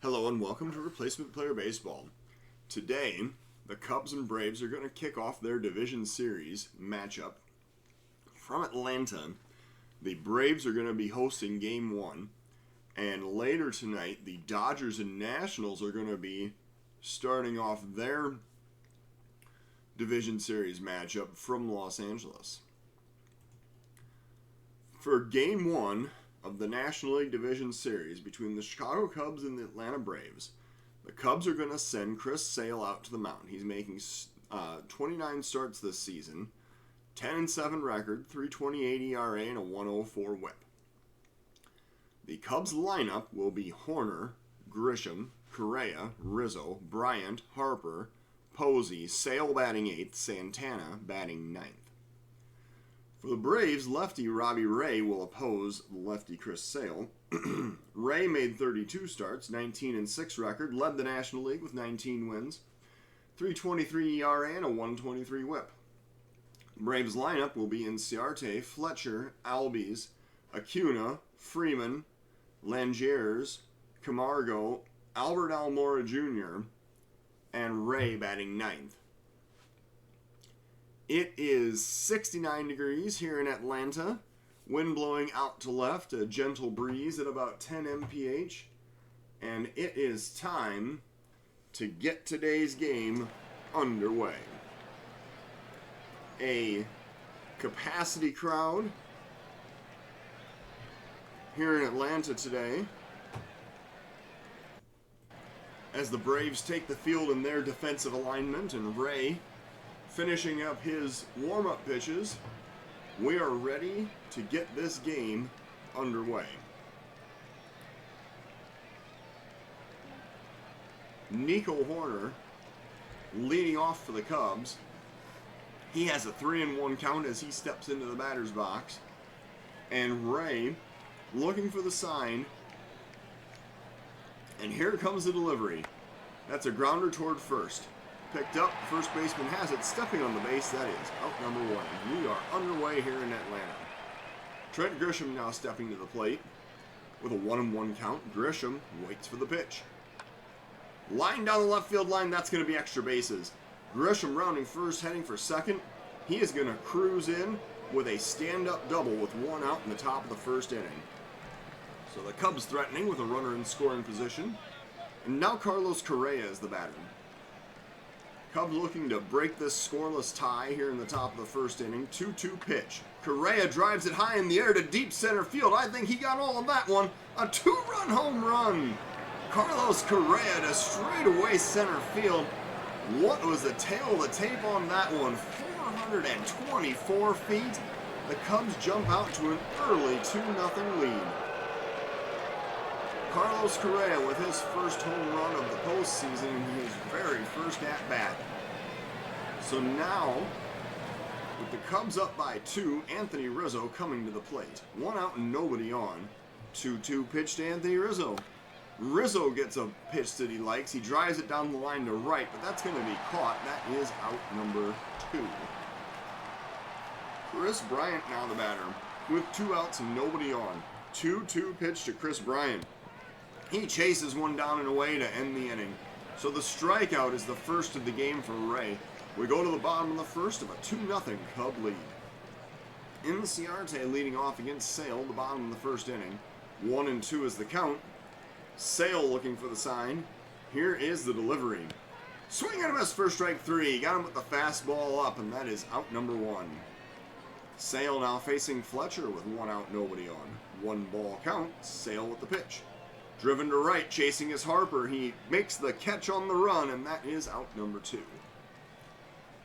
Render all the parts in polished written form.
Hello and welcome to Replacement Player Baseball. Today, the Cubs and Braves are going to kick off their Division Series matchup. From Atlanta, the Braves are going to be hosting Game 1. And later tonight, the Dodgers and Nationals are going to be starting off their Division Series matchup from Los Angeles. For Game 1 of the National League Division Series between the Chicago Cubs and the Atlanta Braves, the Cubs are going to send Chris Sale out to the mound. He's making 29 starts this season, 10-7 record, 3.28 ERA, and a 1.04 WHIP. The Cubs lineup will be Horner, Grisham, Correa, Rizzo, Bryant, Harper, Posey, Sale batting 8th, Santana batting 9th. For the Braves, lefty Robbie Ray will oppose lefty Chris Sale. Ray made 32 starts, 19-6 record, led the National League with 19 wins, 3.23 ERA, and a 1.23 WHIP. Braves lineup will be Inciarte, Fletcher, Albies, Acuna, Freeman, Langers, Camargo, Albert Almora Jr., and Ray batting 9th. It is 69 degrees here in Atlanta. Wind blowing out to left, a gentle breeze at about 10 mph. And it is time to get today's game underway. A capacity crowd here in Atlanta today as the Braves take the field in their defensive alignment, and Ray finishing up his warm-up pitches. We are ready to get this game underway. Nico Horner leading off for the Cubs. He has a 3-1 count as he steps into the batter's box. And Ray looking for the sign. And here comes the delivery. That's a grounder toward first. Picked up, first baseman has it, stepping on the base, that is out number 1. We are underway here in Atlanta. Trent Grisham now stepping to the plate with a 1-1 count. Grisham waits for the pitch. Line down the left field line, that's going to be extra bases. Grisham rounding first, heading for second. He is going to cruise in with a stand-up double with one out in the top of the first inning. So the Cubs threatening with a runner in scoring position. And now Carlos Correa is the batter. Cubs looking to break this scoreless tie here in the top of the first inning. 2-2 pitch. Correa drives it high in the air to deep center field. I think he got all of that one. A 2-run home run. Carlos Correa to straightaway center field. What was the tail of the tape on that one? 424 feet. The Cubs jump out to an early 2-0 lead. Carlos Correa with his first home run of the postseason in his very first at-bat. So now, with the Cubs up by 2, Anthony Rizzo coming to the plate. 1 out and nobody on. 2-2 pitch to Anthony Rizzo. Rizzo gets a pitch that he likes. He drives it down the line to right, but that's going to be caught. That is out number 2. Chris Bryant now the batter with 2 outs and nobody on. 2-2 pitch to Chris Bryant. He chases one down and away to end the inning. So the strikeout is the first of the game for Ray. We go to the bottom of the first of a 2-0 Cub lead. Inciarte leading off against Sale, the bottom of the first inning. 1-2 is the count. Sale looking for the sign. Here is the delivery. Swing and a miss for strike 3. Got him with the fastball up, and that is out number 1. Sale now facing Fletcher with 1 out, nobody on. 1 ball count. Sale with the pitch. Driven to right, chasing is Harper. He makes the catch on the run, and that is out number 2.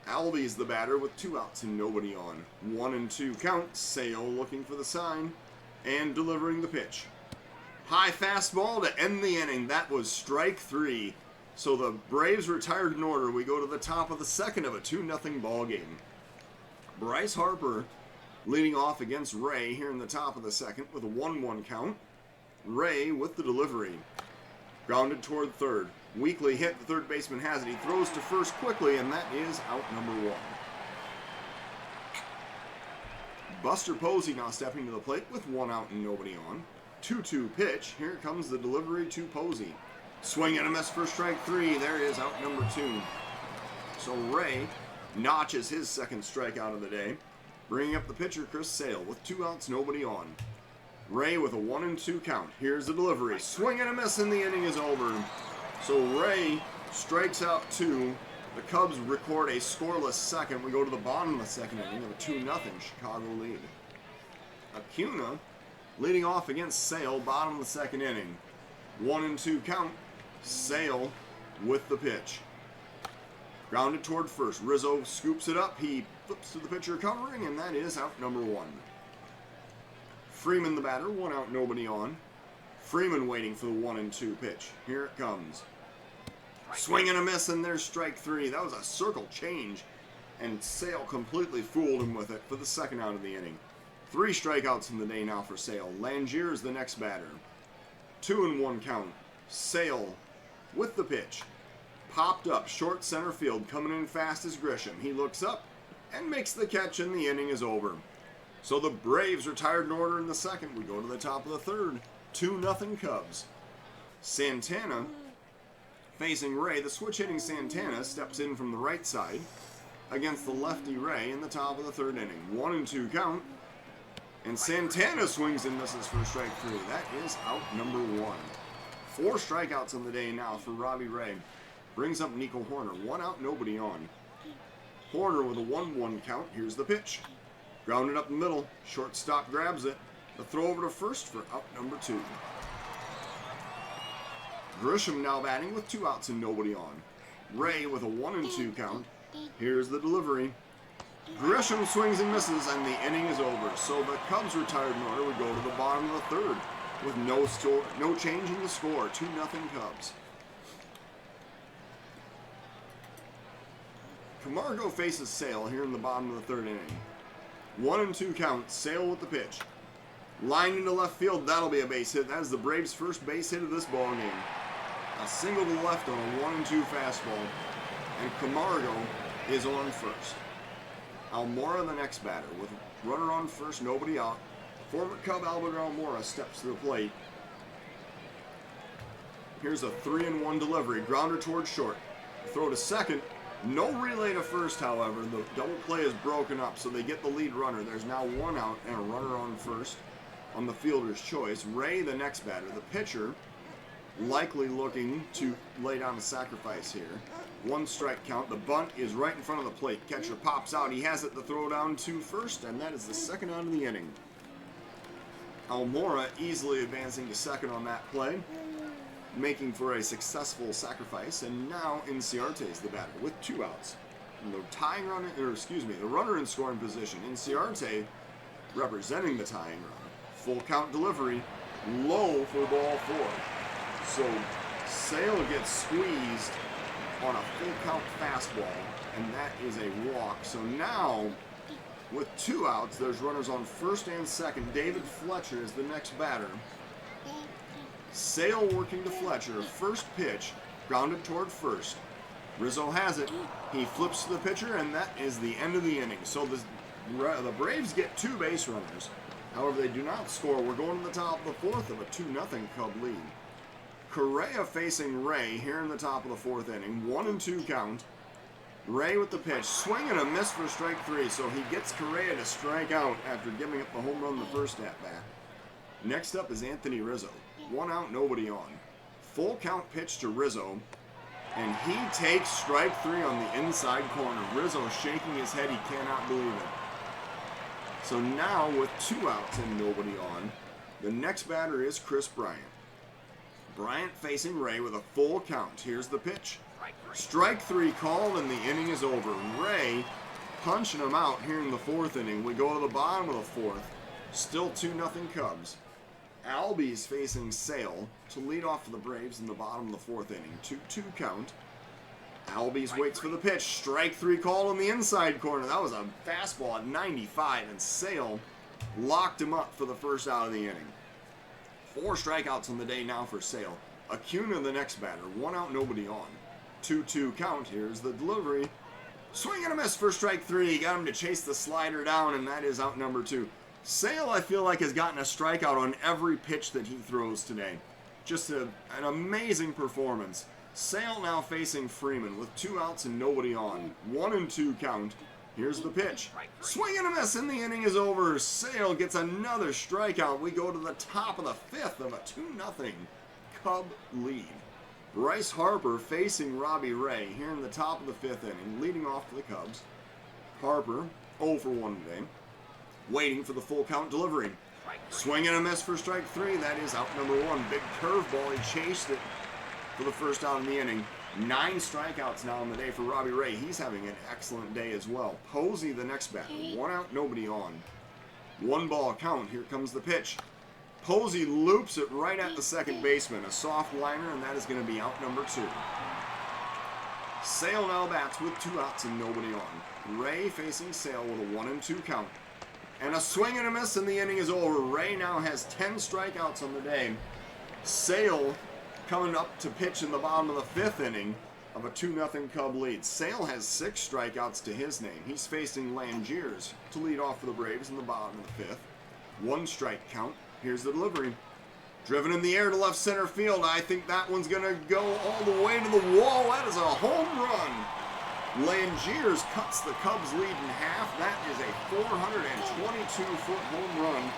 Albies the batter with 2 outs and nobody on. 1-2 count. Sale looking for the sign and delivering the pitch. High fastball to end the inning. That was strike 3. So the Braves retired in order. We go to the top of the second of a 2-0 ball game. Bryce Harper leading off against Ray here in the top of the second with a 1-1 count. Ray with the delivery. Grounded toward third. Weakly hit. The third baseman has it. He throws to first quickly, and that is out number 1. Buster Posey now stepping to the plate with 1 out and nobody on. 2-2 pitch. Here comes the delivery to Posey. Swing and a miss for strike 3. There is out number 2. So Ray notches his second strikeout of the day, bringing up the pitcher Chris Sale with 2 outs, nobody on. Ray with a 1-2 count. Here's the delivery. Swing and a miss, and the inning is over. So Ray strikes out 2. The Cubs record a scoreless second. We go to the bottom of the second inning of a 2-0 Chicago lead. Acuna leading off against Sale, bottom of the second inning. 1-2 count. Sale with the pitch. Grounded toward first. Rizzo scoops it up. He flips to the pitcher covering, and that is out number 1. Freeman the batter, 1 out, nobody on. Freeman waiting for the 1-2 pitch. Here it comes. Swing and a miss, and there's strike 3. That was a circle change, and Sale completely fooled him with it for the second out of the inning. 3 strikeouts in the day now for Sale. Langier is the next batter. 2-1 count. Sale with the pitch. Popped up, short center field, coming in fast as Grisham. He looks up and makes the catch, and the inning is over. So the Braves retired in order in the second. We go to the top of the third. 2-0 Cubs. Santana facing Ray. The switch-hitting Santana steps in from the right side against the lefty Ray in the top of the third inning. 1-2 count. And Santana swings and misses for strike 3. That is out number 1. 4 strikeouts on the day now for Robbie Ray. Brings up Nico Horner. 1 out, nobody on. Horner with a 1-1 count. Here's the pitch. Grounded up the middle. Shortstop grabs it. The throw over to first for out number 2. Grisham now batting with 2 outs and nobody on. Ray with a 1-2 count. Here's the delivery. Grisham swings and misses, and the inning is over. So the Cubs retired in order. We go to the bottom of the third with no change in the score. 2-0 Cubs. Camargo faces Sale here in the bottom of the third inning. 1-2 count. Sale with the pitch. Line into left field. That'll be a base hit. That is the Braves' first base hit of this ball game. A single to the left on a 1-2 fastball. And Camargo is on first. Almora the next batter with runner on first, nobody out. Former Cub Albert Almora steps to the plate. Here's a 3-1 delivery. Grounder towards short. Throw to second. No relay to first, however. The double play is broken up, so they get the lead runner. There's now 1 out and a runner on first on the fielder's choice. Ray, the next batter. The pitcher likely looking to lay down a sacrifice here. 1 strike count. The bunt is right in front of the plate. Catcher pops out. He has it to throw down to first, and that is the second out of the inning. Almora easily advancing to second on that play, making for a successful sacrifice, and now Inciarte is the batter with 2 outs. And the tying runner, the runner in scoring position. Inciarte representing the tying run. Full count delivery, low for ball 4. So Sale gets squeezed on a full count fastball, and that is a walk. So now, with 2 outs, there's runners on first and second. David Fletcher is the next batter. Sale working to Fletcher. First pitch, grounded toward first. Rizzo has it. He flips to the pitcher, and that is the end of the inning. So the Braves get 2 base runners. However, they do not score. We're going to the top of the 4th of a 2-0 Cub lead. Correa facing Ray here in the top of the 4th inning. 1-2 count. Ray with the pitch. Swing and a miss for strike 3. So he gets Correa to strike out after giving up the home run the first at-bat. Next up is Anthony Rizzo. 1 out, nobody on. Full count pitch to Rizzo. And he takes strike 3 on the inside corner. Rizzo shaking his head. He cannot believe it. So now with 2 outs and nobody on, the next batter is Chris Bryant. Bryant facing Ray with a full count. Here's the pitch. Strike 3 called, and the inning is over. Ray punching him out here in the 4th inning. We go to the bottom of the 4th. Still 2-0 Cubs. Albies facing Sale to lead off for the Braves in the bottom of the 4th inning. 2-2 count. Albies waits for the pitch. Strike 3 call in the inside corner. That was a fastball at 95, and Sale locked him up for the first out of the inning. 4 strikeouts on the day now for Sale. Acuna the next batter. 1 out, nobody on. 2-2 count. Here's the delivery. Swing and a miss for strike 3. Got him to chase the slider down, and that is out number 2. Sale, I feel like, has gotten a strikeout on every pitch that he throws today. Just an amazing performance. Sale now facing Freeman with 2 outs and nobody on. 1-2 count. Here's the pitch. Swing and a miss, and the inning is over. Sale gets another strikeout. We go to the top of the 5th of a 2-0 Cub lead. Bryce Harper facing Robbie Ray here in the top of the 5th inning, leading off for the Cubs. Harper 0 for 1 today, waiting for the full count delivery. Swing and a miss for strike 3. That is out number 1. Big curveball. He chased it for the first out in the inning. 9 strikeouts now on the day for Robbie Ray. He's having an excellent day as well. Posey, the next batter. 1 out, nobody on. 1 ball count. Here comes the pitch. Posey loops it right at the second baseman. A soft liner, and that is going to be out number 2. Sale now bats with 2 outs and nobody on. Ray facing Sale with a 1-2 count. And a swing and a miss, and the inning is over. Ray now has 10 strikeouts on the day. Sale coming up to pitch in the bottom of the 5th inning of a 2-0 Cub lead. Sale has 6 strikeouts to his name. He's facing Langiers to lead off for the Braves in the bottom of the 5th. 1 strike count. Here's the delivery. Driven in the air to left center field. I think that one's going to go all the way to the wall. That is a home run. Langiers cuts the Cubs lead in half. That is a 422-foot home run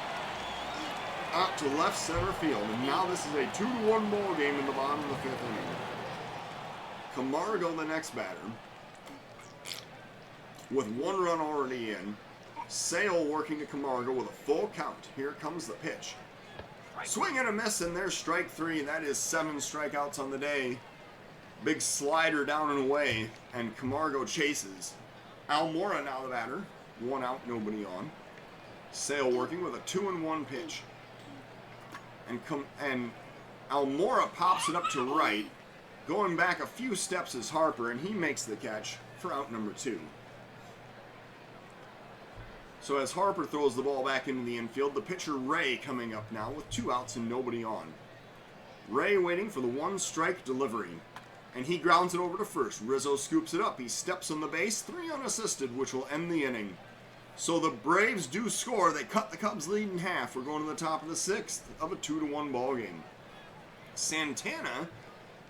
out to left center field. And now this is a 2-1 ball game in the bottom of the 5th inning. Camargo, the next batter, with 1 run already in. Sale working to Camargo with a full count. Here comes the pitch. Swing and a miss, and there's strike 3. That is 7 strikeouts on the day. Big slider down and away, and Camargo chases. Almora now the batter. 1 out, nobody on. Sale working with a 2-1 pitch. And Almora pops it up to right. Going back a few steps is Harper, and he makes the catch for out number 2. So as Harper throws the ball back into the infield, the pitcher Ray coming up now with 2 outs and nobody on. Ray waiting for the 1-strike delivery, and he grounds it over to first. Rizzo scoops it up. He steps on the base, 3 unassisted, which will end the inning. So the Braves do score. They cut the Cubs lead in half. We're going to the top of the 6th of a 2-1 ball game. Santana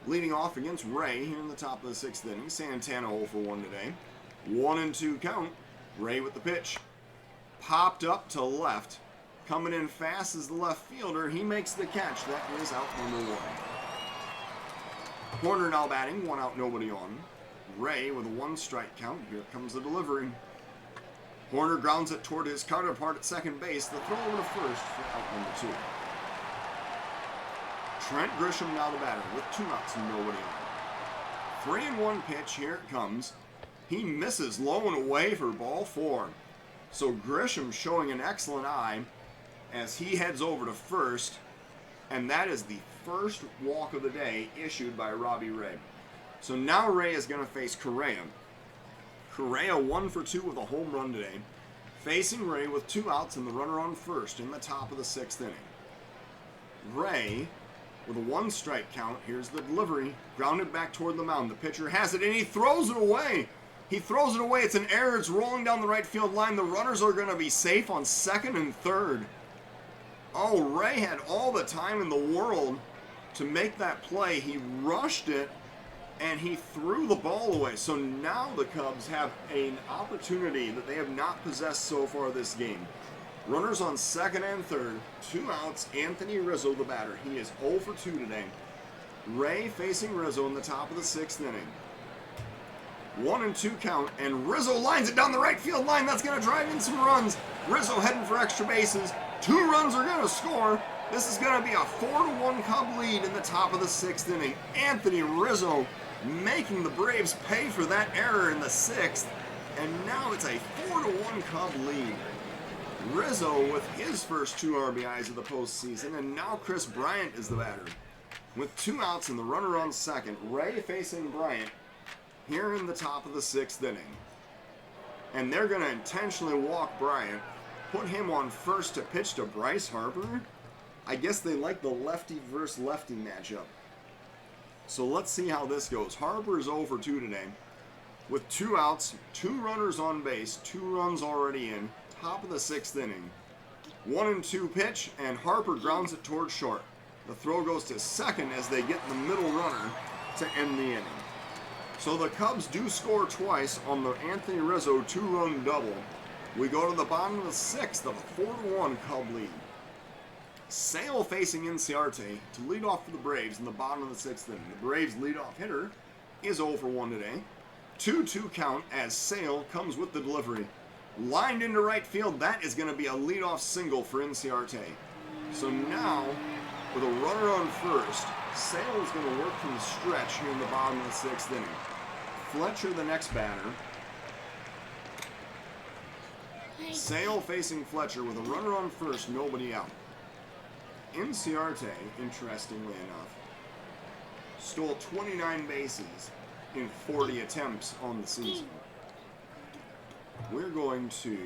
leading off against Ray here in the top of the 6th inning. Santana 0 for 1 today. 1-2 count. Ray with the pitch. Popped up to left. Coming in fast is the left fielder. He makes the catch. That is out number 1. Horner now batting. 1 out, nobody on. Ray with a 1-strike count. Here comes the delivery. Horner grounds it toward his counterpart at second base. The throw over to first for out number 2. Trent Grisham now the batter with 2 outs and nobody on. 3-1 pitch. Here it comes. He misses low and away for ball 4. So Grisham showing an excellent eye as he heads over to first, and that is the first walk of the day issued by Robbie Ray. So now Ray is going to face Correa. Correa 1 for 2 with a home run today, facing Ray with 2 outs and the runner on first in the top of the 6th inning. Ray with a 1-strike count. Here's the delivery, grounded back toward the mound. The pitcher has it, and he throws it away. He throws it away. It's an error. It's rolling down the right field line. The runners are going to be safe on 2nd and 3rd. Oh, Ray had all the time in the world to make that play. He rushed it, and he threw the ball away. So now the Cubs have an opportunity that they have not possessed so far this game. Runners on 2nd and 3rd. 2 outs. Anthony Rizzo, the batter. He is 0 for 2 today. Ray facing Rizzo in the top of the 6th inning. 1-2 count, and Rizzo lines it down the right field line. That's going to drive in some runs. Rizzo heading for extra bases. 2 runs are going to score. This is going to be a 4-1 Cub lead in the top of the 6th inning. Anthony Rizzo making the Braves pay for that error in the 6th, and now it's a 4-1 Cub lead. Rizzo with his first 2 RBIs of the postseason, and now Chris Bryant is the batter. With 2 outs and the runner on second, Ray facing Bryant here in the top of the 6th inning. And they're going to intentionally walk Bryant, put him on first to pitch to Bryce Harper. I guess they like the lefty versus lefty matchup. So let's see how this goes. Harper is 0 for 2 today with 2 outs, 2 runners on base, 2 runs already in, top of the 6th inning. 1-2 pitch, and Harper grounds it towards short. The throw goes to second as they get the middle runner to end the inning. So the Cubs do score twice on the Anthony Rizzo 2-run double. We go to the bottom of the sixth of a 4-1 Cub lead. Sale facing Inciarte to lead off for the Braves in the bottom of the sixth inning. The Braves leadoff hitter is 0 for 1 today. 2-2 count as Sale comes with the delivery. Lined into right field, that is going to be a leadoff single for Inciarte. So now, with a runner on first, Sale is going to work from the stretch here in the bottom of the sixth inning. Fletcher, the next batter. Sale facing Fletcher with a runner on first, nobody out. Inciarte, interestingly enough, stole 29 bases in 40 attempts on the season. We're going to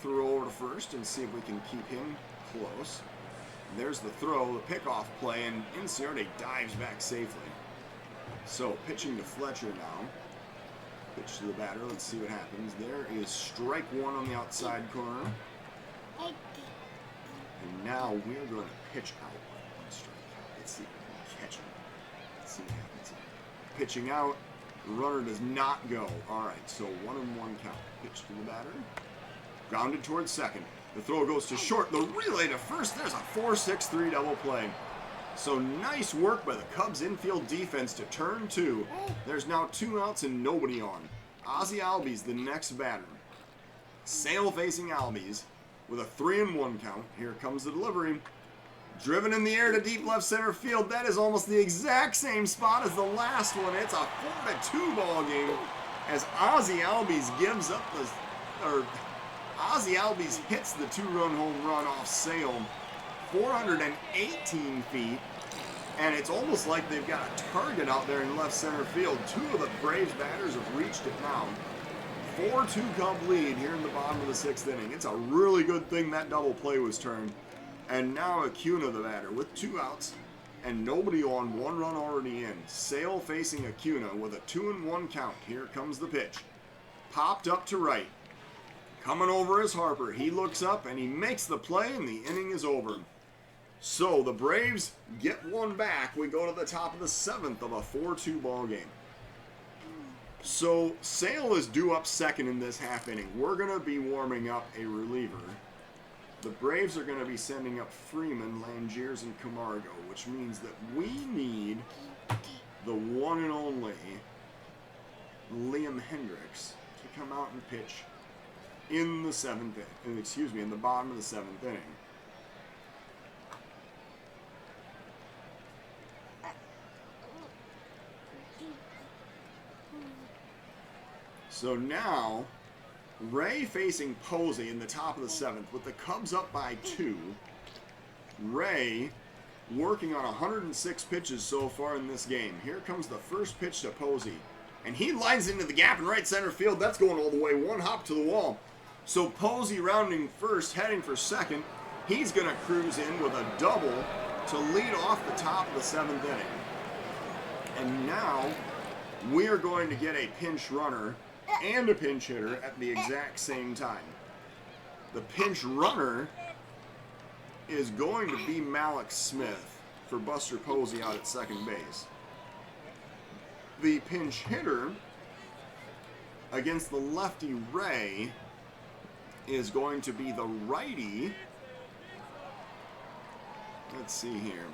throw over to first and see if we can keep him close. There's the throw, the pickoff play, and Inciarte dives back safely. So pitching to Fletcher now. Pitch to the batter. Let's see what happens. There is strike one on the outside corner. And now we're going to pitch out on strike. Let's see if we can catch him. Let's see what happens here. Pitching out. The runner does not go. All right, so 1-1 count. Pitch to the batter. Grounded towards second. The throw goes to short. The relay to first. There's a 4-6-3 double play. So nice work by the Cubs infield defense to turn two. There's now 2 outs and nobody on. Ozzie Albies, the next batter. Sale facing Albies with a 3-1 count. Here comes the delivery. Driven in the air to deep left center field. That is almost the exact same spot as the last one. It's a 4-2 ball game as Ozzie Albies gives up Ozzie Albies hits the 2-run home run off Sale, 418 feet, and it's almost like they've got a target out there in left center field. 2 of the Braves batters have reached it now. 4-2 Cub lead here in the bottom of the 6th inning. It's a really good thing that double play was turned. And now Acuna the batter with 2 outs and nobody on, 1 run already in. Sale facing Acuna with a 2-1 count. Here comes the pitch. Popped up to right. Coming over is Harper. He looks up and he makes the play and the inning is over. So the Braves get 1 back. We go to the top of the 7th of a 4-2 ball game. So Sale is due up second in this half inning. We're going to be warming up a reliever. The Braves are going to be sending up Freeman, Langiers, and Camargo, which means that we need the one and only Liam Hendricks to come out and pitch in the 7th inning, in the bottom of the 7th inning. So now, Ray facing Posey in the top of the 7th with the Cubs up by 2. Ray working on 106 pitches so far in this game. Here comes the first pitch to Posey. And he lines into the gap in right center field. That's going all the way. 1 hop to the wall. So Posey rounding first, heading for second. He's going to cruise in with a double to lead off the top of the 7th inning. And now we are going to get a pinch runner and a pinch hitter at the exact same time. The pinch runner is going to be Malik Smith for Buster Posey out at second base. The pinch hitter against the lefty Ray is going to be the righty. Let's see here.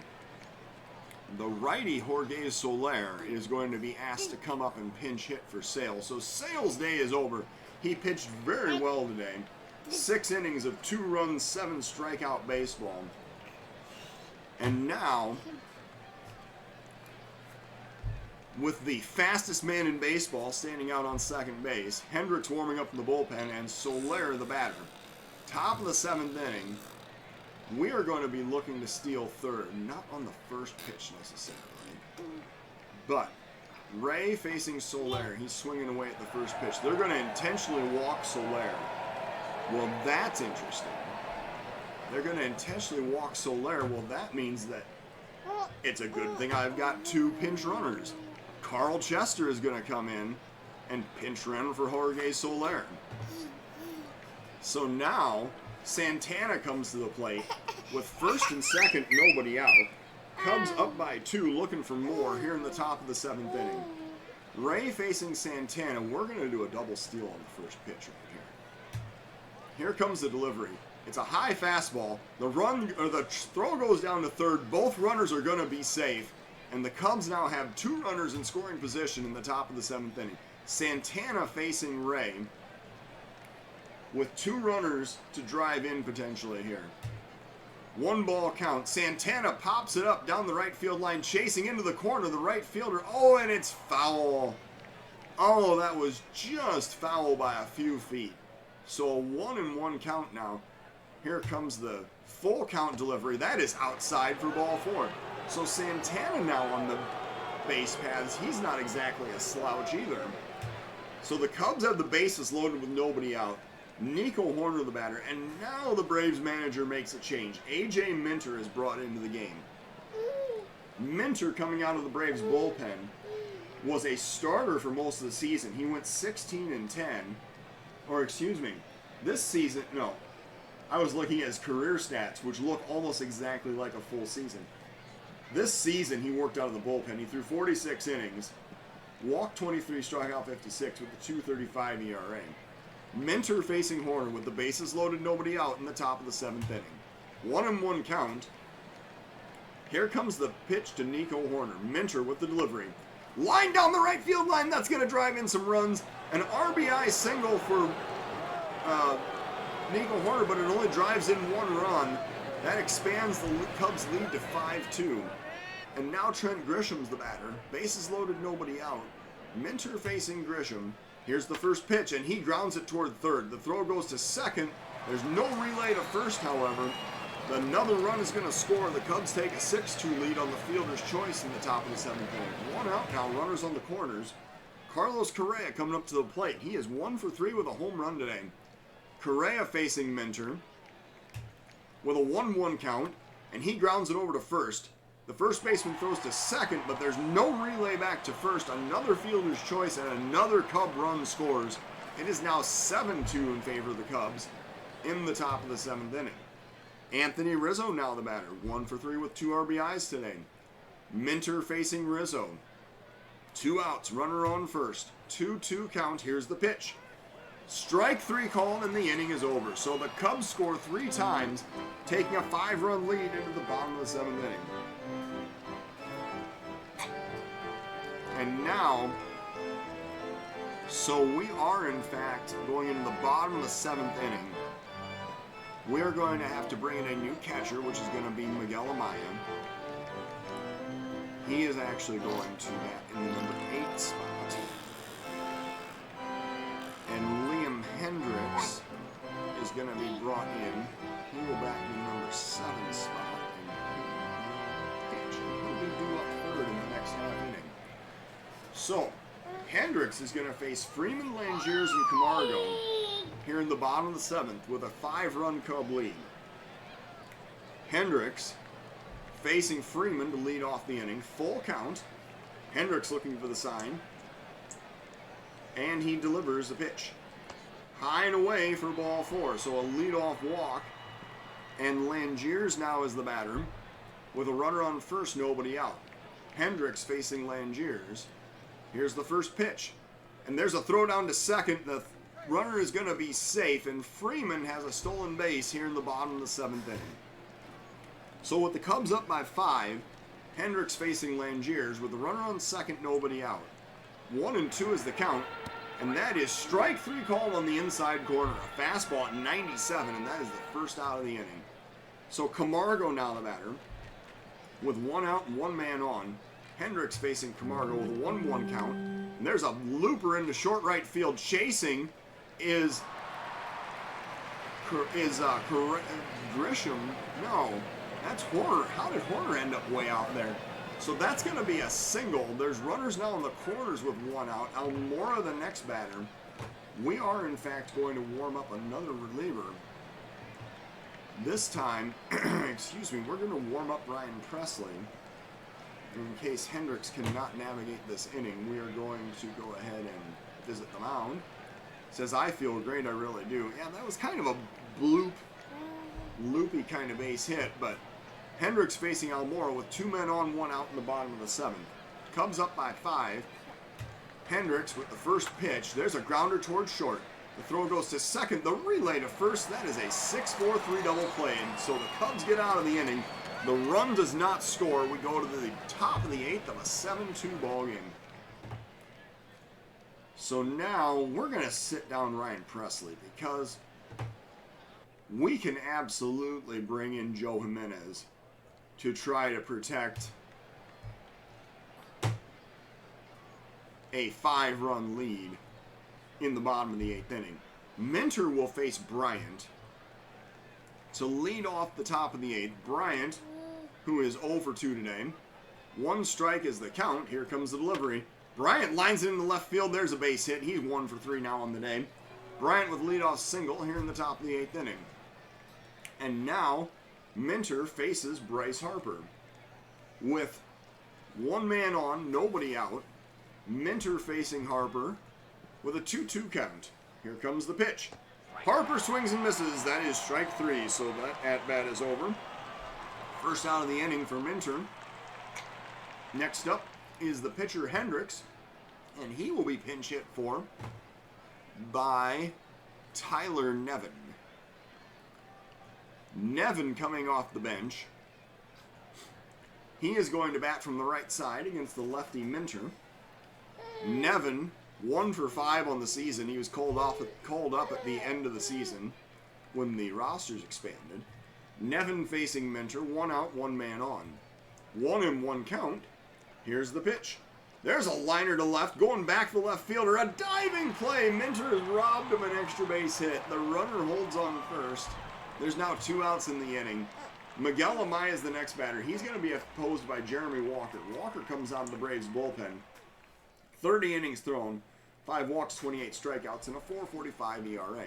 The righty Jorge Soler is going to be asked to come up and pinch hit for Sale. So Sale's day is over. He pitched very well today. 6 innings of 2 runs, 7 strikeout baseball. And now, with the fastest man in baseball standing out on second base, Hendricks warming up in the bullpen, and Soler the batter. Top of the 7th inning. We are going to be looking to steal third, not on the first pitch necessarily. But Ray facing Soler, he's swinging away at the first pitch. They're going to intentionally walk Soler. Well, that's interesting. They're going to intentionally walk Soler. Well, that means that it's a good thing I've got 2 pinch runners. Carl Chester is going to come in and pinch run for Jorge Soler. So now Santana comes to the plate with first and second, nobody out. Cubs up by 2, looking for more here in the top of the 7th inning. Ray facing Santana. We're going to do a double steal on the first pitch right here. Here comes the delivery. It's a high fastball. The throw goes down to third. Both runners are going to be safe. And the Cubs now have 2 runners in scoring position in the top of the 7th inning. Santana facing Ray with 2 runners to drive in potentially here. 1 ball count. Santana pops it up down the right field line, chasing into the corner. The right fielder. Oh, and it's foul. Oh, that was just foul by a few feet. So a 1-1 count now. Here comes the full count delivery. That is outside for ball 4. So Santana now on the base paths. He's not exactly a slouch either. So the Cubs have the bases loaded with nobody out. Nico Horner the batter, and now the Braves manager makes a change. A.J. Minter is brought into the game. Minter, coming out of the Braves bullpen, was a starter for most of the season. He went 16-10, or excuse me, this season, no. I was looking at his career stats, which look almost exactly like a full season. This season, he worked out of the bullpen. He threw 46 innings, walked 23, struck out 56 with a 2.35 ERA. Minter facing Horner with the bases loaded, nobody out in the top of the 7th inning. 1-1 count. Here comes the pitch to Nico Horner. Minter with the delivery. Line down the right field line. That's going to drive in some runs. An RBI single for Nico Horner, but it only drives in 1 run. That expands the Cubs' lead to 5-2. And now Trent Grisham's the batter. Bases loaded, nobody out. Minter facing Grisham. Here's the first pitch, and he grounds it toward third. The throw goes to second. There's no relay to first, however. Another run is going to score. The Cubs take a 6-2 lead on the fielder's choice in the top of the 7th inning. 1 out now, runners on the corners. Carlos Correa coming up to the plate. He is 1 for 3 with a home run today. Correa facing Minter with a 1-1 count, and he grounds it over to first. The first baseman throws to second, but there's no relay back to first. Another fielder's choice and another Cub run scores. It is now 7-2 in favor of the Cubs in the top of the 7th inning. Anthony Rizzo now the batter. 1 for 3 with 2 RBIs today. Minter facing Rizzo. 2 outs, runner on first. 2-2 count. Here's the pitch. Strike 3 called and the inning is over. So the Cubs score 3 times, taking a 5-run lead into the bottom of the 7th inning. And now, so we are in fact going into the bottom of the 7th inning. We're going to have to bring in a new catcher, which is going to be Miguel Amaya. He is actually going to bat in the number 8 spot. And Liam Hendricks is going to be brought in. He will bat in the number 7 spot. And he'll be due up third in the next half inning. So, Hendricks is going to face Freeman, Langiers, and Camargo here in the bottom of the 7th with a 5-run Cub lead. Hendricks facing Freeman to lead off the inning. Full count. Hendricks looking for the sign. And he delivers the pitch. High and away for ball 4. So a leadoff walk. And Langiers now is the batter with a runner on first, nobody out. Hendricks facing Langiers. Here's the first pitch. And there's a throw down to second. The runner is going to be safe, and Freeman has a stolen base here in the bottom of the 7th inning. So with the Cubs up by 5, Hendricks facing Langiers with the runner on second, nobody out. 1-2 is the count, and that is strike 3 called on the inside corner. A fastball at 97, and that is the first out of the inning. So Camargo now the batter with 1 out and 1 man on. Hendricks facing Camargo with a 1-1 count. And there's a looper into short right field. Chasing is Grisham. No, that's Horner. How did Horner end up way out there? So that's going to be a single. There's runners now in the corners with 1 out. Almora the next batter. We are, in fact, going to warm up another reliever. This time, excuse me, we're going to warm up Ryan Presley. In case Hendricks cannot navigate this inning, we are going to go ahead and visit the mound. Says, I feel great, I really do. Yeah, that was kind of a loopy kind of base hit, but Hendricks facing Almora with 2 men on, 1 out in the bottom of the 7th. Cubs up by 5. Hendricks with the first pitch. There's a grounder towards short. The throw goes to second. The relay to first. That is a 6-4-3 double play. And so the Cubs get out of the inning. The run does not score. We go to the top of the 8th of a 7-2 ball game. So now we're going to sit down Ryan Presley because we can absolutely bring in Joe Jimenez to try to protect a 5-run lead in the bottom of the 8th inning. Minter will face Bryant to lead off the top of the 8th. Bryant, who is 0 for 2 today. 1 strike is the count. Here comes the delivery. Bryant lines it in the left field. There's a base hit. He's 1 for 3 now on the day. Bryant with leadoff single here in the top of the 8th inning. And now Minter faces Bryce Harper. With 1 man on, nobody out. Minter facing Harper with a 2-2 count. Here comes the pitch. Harper swings and misses. That is strike 3, so that at-bat is over. First out of the inning for Minter. Next up is the pitcher Hendricks, and he will be pinch hit for by Tyler Nevin. Nevin coming off the bench. He is going to bat from the right side against the lefty Minter. Nevin, 1 for 5 on the season. He was called up at the end of the season when the rosters expanded. Nevin facing Minter, 1 out, 1 man on. 1-1 count. Here's the pitch. There's a liner to left, going back to the left fielder. A diving play. Minter has robbed him an extra base hit. The runner holds on first. There's now 2 outs in the inning. Miguel Amaya is the next batter. He's going to be opposed by Jeremy Walker. Walker comes out of the Braves bullpen. 30 innings thrown, 5 walks, 28 strikeouts, and a 4.45 ERA.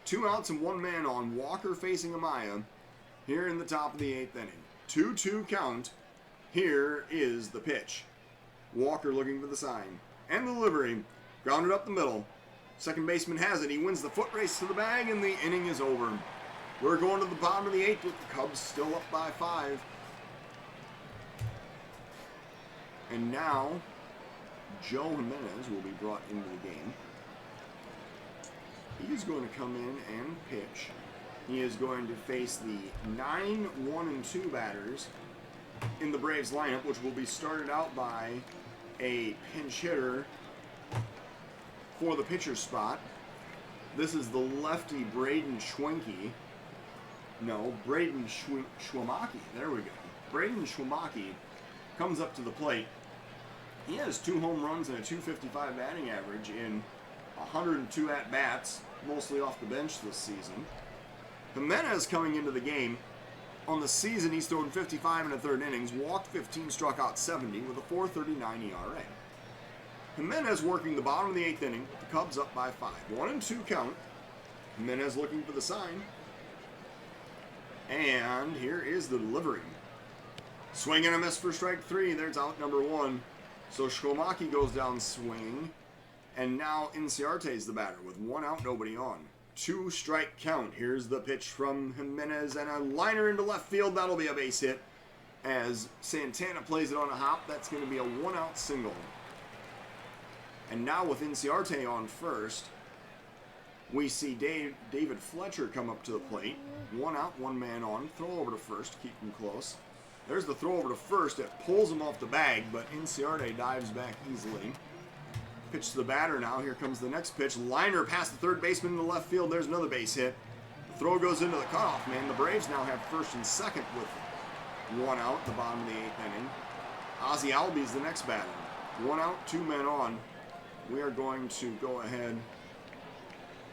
2 outs and 1 man on. Walker facing Amaya here in the top of the 8th inning. 2-2 count. Here is the pitch. Walker looking for the sign. And the delivery. Grounded up the middle. Second baseman has it. He wins the foot race to the bag, and the inning is over. We're going to the bottom of the 8th with the Cubs still up by 5. And now, Joe Jimenez will be brought into the game. He's going to come in and pitch. He is going to face the 9, 1, and 2 batters in the Braves lineup, which will be started out by a pinch hitter for the pitcher spot. This is the lefty Braden Schwenke. No, Braden Schwamaki. There we go. Braden Schwamaki comes up to the plate. He has 2 home runs and a .255 batting average in 102 at-bats, mostly off the bench this season. Jimenez coming into the game. On the season, he's thrown 55 in the 3rd innings, walked 15, struck out 70 with a 4.39 ERA. Jimenez working the bottom of the 8th inning, the Cubs up by 5. 1-2 count. Jimenez looking for the sign. And here is the delivery. Swing and a miss for strike 3. There's out number 1. So Schwamaki goes down swinging. And now Inciarte is the batter with 1 out, nobody on. 2 strike count. Here's the pitch from Jimenez and a liner into left field. That'll be a base hit. As Santana plays it on a hop, that's going to be a 1 out single. And now with Inciarte on first, we see David Fletcher come up to the plate. 1 out, 1 man on. Throw over to first, keep him close. There's the throw over to first. It pulls him off the bag, but Inciarte dives back easily. Pitch to the batter now. Here comes the next pitch. Liner past the 3rd baseman in the left field. There's another base hit. The throw goes into the cutoff man. The Braves now have 1st and 2nd with 1 out at the bottom of the 8th inning. Ozzie Albies the next batter. 1 out, 2 men on. We are going to go ahead.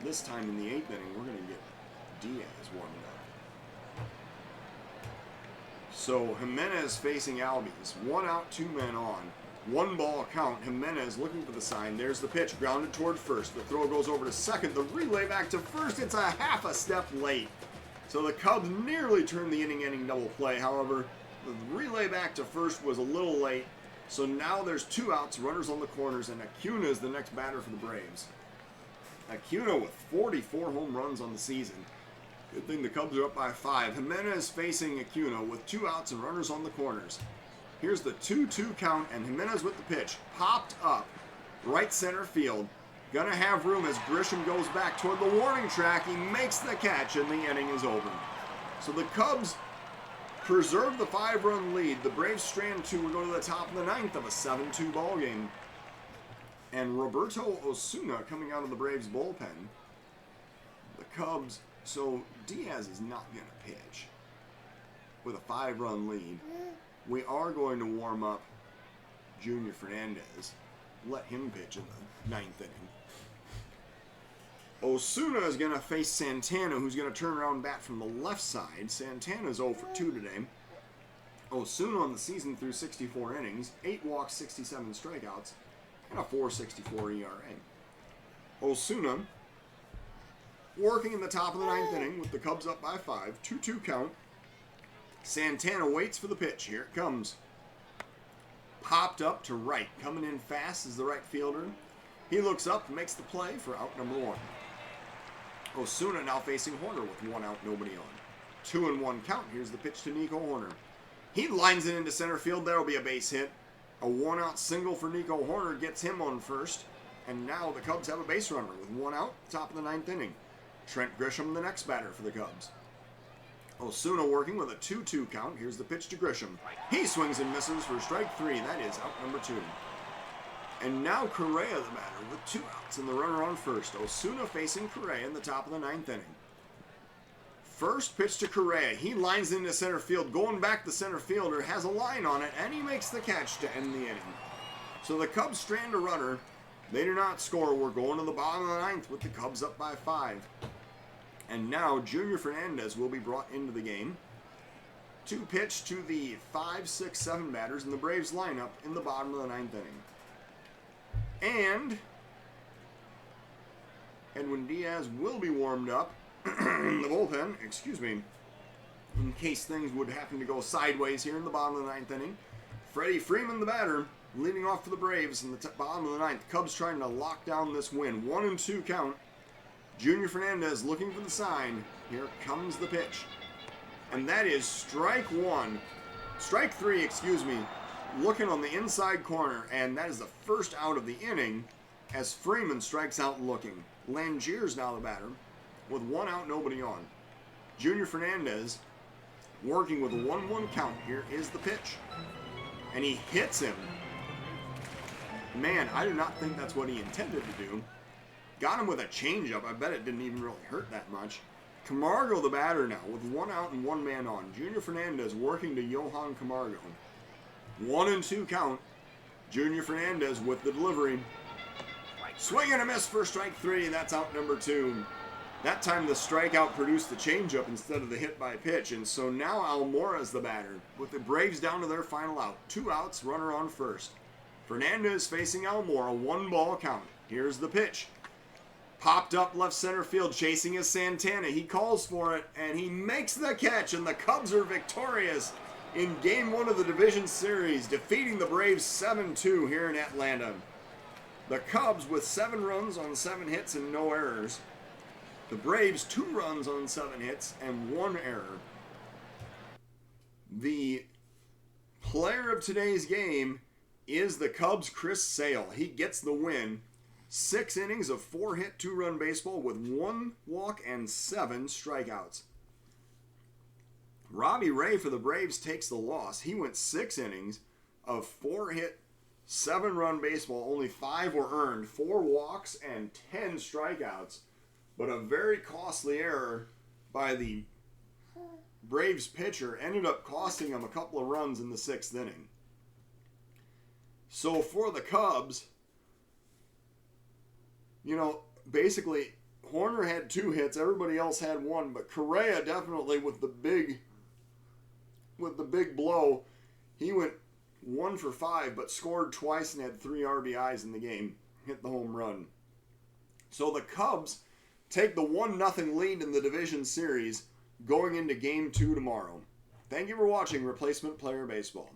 This time in the 8th inning, we're going to get Diaz warmed up. So Jimenez facing Albies. 1 out, 2 men on. 1 ball count. Jimenez looking for the sign. There's the pitch. Grounded toward first. The throw goes over to second. The relay back to first. It's a half a step late. So the Cubs nearly turned the inning double play. However, the relay back to first was a little late. So now there's 2 outs, runners on the corners, and Acuna is the next batter for the Braves. Acuna with 44 home runs on the season. Good thing the Cubs are up by 5. Jimenez facing Acuna with 2 outs and runners on the corners. Here's the 2-2 count, and Jimenez with the pitch. Popped up, right center field. Gonna have room as Grisham goes back toward the warning track. He makes the catch, and the inning is over. So the Cubs preserve the 5-run lead. The Braves strand 2. We're going to the top of the 9th of a 7-2 ball game. And Roberto Osuna coming out of the Braves bullpen. The Cubs, so Diaz is not going to pitch with a 5-run lead. We are going to warm up Junior Fernandez. Let him pitch in the 9th inning. Osuna is going to face Santana, who's going to turn around and bat from the left side. Santana's 0 for 2 today. Osuna on the season through 64 innings, 8 walks, 67 strikeouts, and a 4.64 ERA. Osuna working in the top of the 9th inning with the Cubs up by 5. 2-2 count. Santana waits for the pitch. Here it comes. Popped up to right. Coming in fast is the right fielder. He looks up and makes the play for out number 1. Osuna now facing Horner with 1 out, nobody on. 2-1 count. Here's the pitch to Nico Horner. He lines it into center field. That'll be a base hit. A 1-out single for Nico Horner gets him on first. And now the Cubs have a base runner with 1 out, top of the 9th inning. Trent Grisham, the next batter for the Cubs. Osuna working with a 2-2 count. Here's the pitch to Grisham. He swings and misses for strike 3. That is out number 2. And now Correa the batter with 2 outs and the runner on first. Osuna facing Correa in the top of the 9th inning. First pitch to Correa. He lines into center field. Going back, the center fielder has a line on it, and he makes the catch to end the inning. So the Cubs strand a runner. They do not score. We're going to the bottom of the 9th with the Cubs up by 5. And now Junior Fernandez will be brought into the game to pitch to the 5, 6, 7 batters in the Braves lineup in the bottom of the 9th inning. And Edwin Diaz will be warmed up in the bullpen, in case things would happen to go sideways here in the bottom of the 9th inning. Freddie Freeman, the batter, leading off for the Braves in the bottom of the 9th. Cubs trying to lock down this win. 1-2 count. Junior Fernandez looking for the sign. Here comes the pitch. And that is strike 3, looking on the inside corner, and that is the first out of the inning as Freeman strikes out looking. Langier's now the batter with 1 out, nobody on. Junior Fernandez working with a 1-1 count. Here is the pitch. And he hits him. Man, I do not think that's what he intended to do. Got him with a changeup. I bet it didn't even really hurt that much. Camargo the batter now with 1 out and 1 man on. Junior Fernandez working to Johan Camargo. 1-2 count. Junior Fernandez with the delivery. Swing and a miss for strike 3. That's out number 2. That time the strikeout produced the changeup instead of the hit by pitch. And so now Almora's the batter with the Braves down to their final out. 2 outs, runner on first. Fernandez facing Almora. 1-ball count. Here's the pitch. Popped up left center field, chasing is Santana. He calls for it, and he makes the catch, and the Cubs are victorious in Game 1 of the Division Series, defeating the Braves 7-2 here in Atlanta. The Cubs with 7 runs on 7 hits and no errors. The Braves 2 runs on 7 hits and 1 error. The player of today's game is the Cubs' Chris Sale. He gets the win. 6 innings of 4-hit, 2-run baseball with 1 walk and 7 strikeouts. Robbie Ray for the Braves takes the loss. He went 6 innings of 4-hit, 7-run baseball. Only 5 were earned, 4 walks and 10 strikeouts. But a very costly error by the Braves pitcher ended up costing him a couple of runs in the 6th inning. So for the Cubs, basically, Horner had 2 hits, everybody else had 1, but Correa definitely with the big blow, he went 1 for 5, but scored twice and had 3 RBIs in the game, hit the home run. So the Cubs take the 1-0 lead in the Division Series going into Game 2 tomorrow. Thank you for watching Replacement Player Baseball.